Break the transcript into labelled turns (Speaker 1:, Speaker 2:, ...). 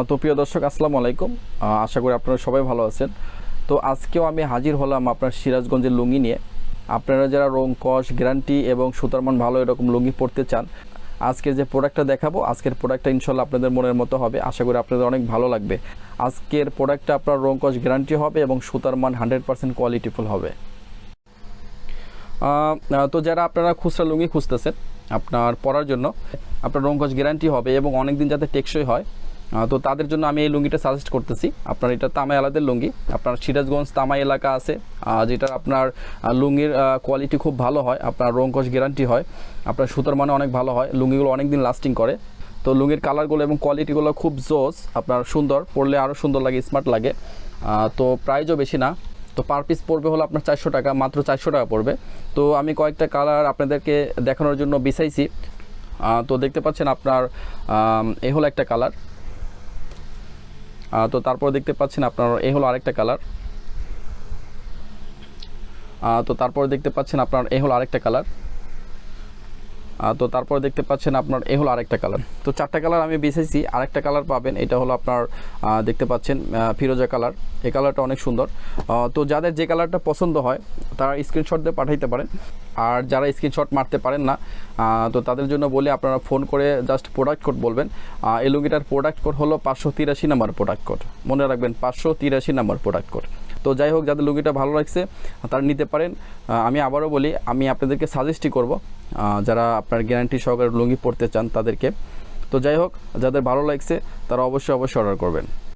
Speaker 1: তো প্রিয় দর্শক আসসালামু আলাইকুম। আশা করি আপনারা সবাই ভালো আছেন। তো আজকেও আমি হাজির হলাম আপনার সিরাজগঞ্জের লুঙ্গি নিয়ে। আপনারা যারা রং কস গ্যারান্টি এবং সুতার মান ভালো এরকম লুঙ্গি পরতে চান, আজকের যে প্রোডাক্টটা দেখাবো, আজকের প্রোডাক্টটা ইনশাল্লাহ আপনাদের মনের মতো হবে। আশা করি আপনাদের অনেক ভালো লাগবে। আজকের প্রোডাক্টটা আপনার রং কস গ্যারান্টি হবে এবং সুতার মান 100% কোয়ালিটিফুল হবে। তো যারা আপনারা খুচরা লুঙ্গি খুঁজতেছেন আপনার পরার জন্য, আপনার রং কস গ্যারান্টি হবে এবং অনেক দিন যাতে টেকসই হয়, তো তাদের জন্য আমি এই লুঙ্গিটা সাজেস্ট করতেছি। আপনার এটা তামাই আলাদের লুঙ্গি, আপনার সিরাজগঞ্জ তামাই এলাকা আছে, যেটা আপনার লুঙ্গির কোয়ালিটি খুব ভালো হয়, আপনার রং কস গ্যারান্টি হয়, আপনার সুতার মানে অনেক ভালো হয়, লুঙ্গিগুলো অনেক দিন লাস্টিং করে। তো লুঙ্গির কালারগুলো এবং কোয়ালিটিগুলো খুব জোস, আপনার সুন্দর, পরলে আরও সুন্দর লাগে, স্মার্ট লাগে। তো প্রাইসও বেশি না। তো পার পিস পড়বে হলো আপনার 400 টাকা, মাত্র 400 টাকা পড়বে। তো আমি কয়েকটা কালার আপনাদেরকে দেখানোর জন্য বিছাইছি। তো দেখতে পাচ্ছেন আপনার এ হলো একটা কালার। তো তারপর দেখতে পাচ্ছেন আপনার এ হলো আরেকটা কালার। তো তারপর দেখতে পাচ্ছেন আপনার এ হলো আরেকটা কালার। তো তারপর দেখতে পাচ্ছেন আপনার এ হলো আরেকটা কালার। তো চারটা কালার আমি বেছেছি, আরেকটা কালার পাবেন, এটা হলো আপনার দেখতে পাচ্ছেন ফিরোজা কালার। এই কালারটা অনেক সুন্দর। তো যাদের যে কালারটা পছন্দ হয় তারা স্ক্রিনশট দিয়ে পাঠাইতে পারেন। আর যারা স্ক্রিনশট মারতে পারেন না, তো তাদের জন্য বলে আপনারা ফোন করে জাস্ট প্রোডাক্ট কোড বলবেন। এই লুঙ্গিটার প্রোডাক্ট কোড হলো 583 নাম্বার প্রোডাক্ট কোড, মনে রাখবেন 583 নাম্বার প্রোডাক্ট কোড। তো যাই হোক, যাদের লুঙ্গিটা ভালো লাগছে তারা নিতে পারেন। আমি আবারও বলি, আমি আপনাদেরকে সাজেস্টই করব যারা আপনার গ্যারান্টি সহকারে লুঙ্গি পরতে চান তাদেরকে। তো যাই হোক, যাদের ভালো লাগছে তারা অবশ্যই অর্ডার করবেন।